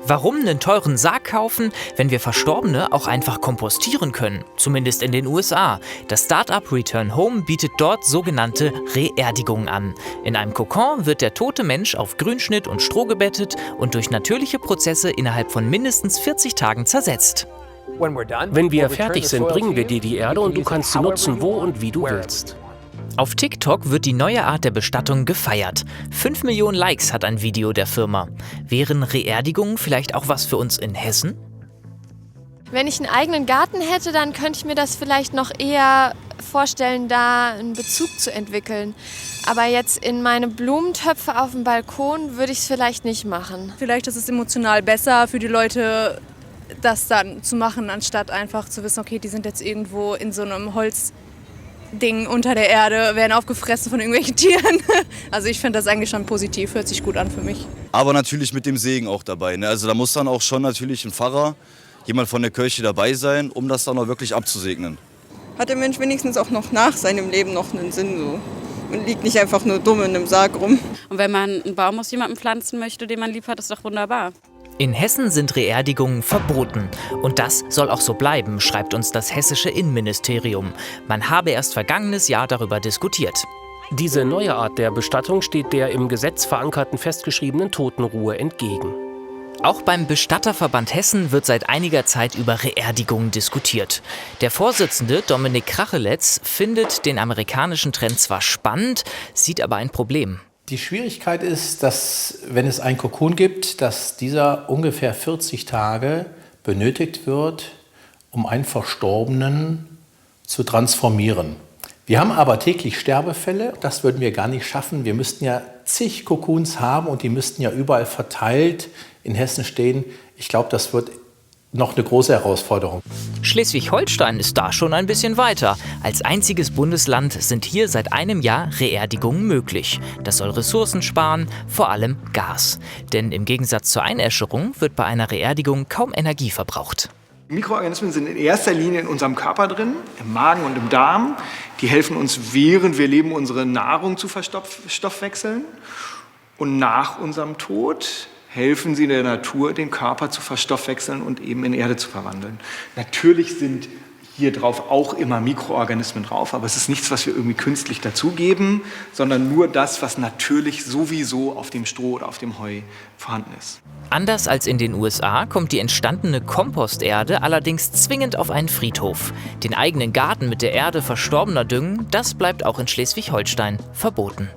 Warum einen teuren Sarg kaufen, wenn wir Verstorbene auch einfach kompostieren können? Zumindest in den USA. Das Startup Return Home bietet dort sogenannte Reerdigungen an. In einem Kokon wird der tote Mensch auf Grünschnitt und Stroh gebettet und durch natürliche Prozesse innerhalb von mindestens 40 Tagen zersetzt. Wenn wir fertig sind, bringen wir dir die Erde und du kannst sie nutzen, wo und wie du willst. Auf TikTok wird die neue Art der Bestattung gefeiert. 5 Millionen Likes hat ein Video der Firma. Wären Reerdigungen vielleicht auch was für uns in Hessen? Wenn ich einen eigenen Garten hätte, dann könnte ich mir das vielleicht noch eher vorstellen, da einen Bezug zu entwickeln. Aber jetzt in meine Blumentöpfe auf dem Balkon würde ich es vielleicht nicht machen. Vielleicht ist es emotional besser für die Leute, das dann zu machen, anstatt einfach zu wissen, okay, die sind jetzt irgendwo in so einem Holzding unter der Erde, werden aufgefressen von irgendwelchen Tieren. Also ich finde das eigentlich schon positiv, hört sich gut an für mich. Aber natürlich mit dem Segen auch dabei. Ne? Also da muss dann auch schon natürlich ein Pfarrer, jemand von der Kirche dabei sein, um das dann auch wirklich abzusegnen. Hat der Mensch wenigstens auch noch nach seinem Leben noch einen Sinn so und liegt nicht einfach nur dumm in einem Sarg rum. Und wenn man einen Baum aus jemandem pflanzen möchte, den man lieb hat, ist doch wunderbar. In Hessen sind Reerdigungen verboten. Und das soll auch so bleiben, schreibt uns das hessische Innenministerium. Man habe erst vergangenes Jahr darüber diskutiert. Diese neue Art der Bestattung steht der im Gesetz verankerten festgeschriebenen Totenruhe entgegen. Auch beim Bestatterverband Hessen wird seit einiger Zeit über Reerdigungen diskutiert. Der Vorsitzende Dominik Kracheletz findet den amerikanischen Trend zwar spannend, sieht aber ein Problem. Die Schwierigkeit ist, dass, wenn es einen Kokon gibt, dass dieser ungefähr 40 Tage benötigt wird, um einen Verstorbenen zu transformieren. Wir haben aber täglich Sterbefälle, das würden wir gar nicht schaffen. Wir müssten ja zig Kokons haben und die müssten ja überall verteilt in Hessen stehen. Ich glaube, das wird noch eine große Herausforderung. Schleswig-Holstein ist da schon ein bisschen weiter. Als einziges Bundesland sind hier seit einem Jahr Reerdigungen möglich. Das soll Ressourcen sparen, vor allem Gas. Denn im Gegensatz zur Einäscherung wird bei einer Reerdigung kaum Energie verbraucht. Mikroorganismen sind in erster Linie in unserem Körper drin, im Magen und im Darm. Die helfen uns, während wir leben, unsere Nahrung zu verstoffwechseln. Und nach unserem Tod helfen sie der Natur, den Körper zu verstoffwechseln und eben in Erde zu verwandeln. Natürlich sind hier drauf auch immer Mikroorganismen drauf, aber es ist nichts, was wir irgendwie künstlich dazugeben, sondern nur das, was natürlich sowieso auf dem Stroh oder auf dem Heu vorhanden ist. Anders als in den USA kommt die entstandene Komposterde allerdings zwingend auf einen Friedhof. Den eigenen Garten mit der Erde Verstorbener düngen, das bleibt auch in Schleswig-Holstein verboten.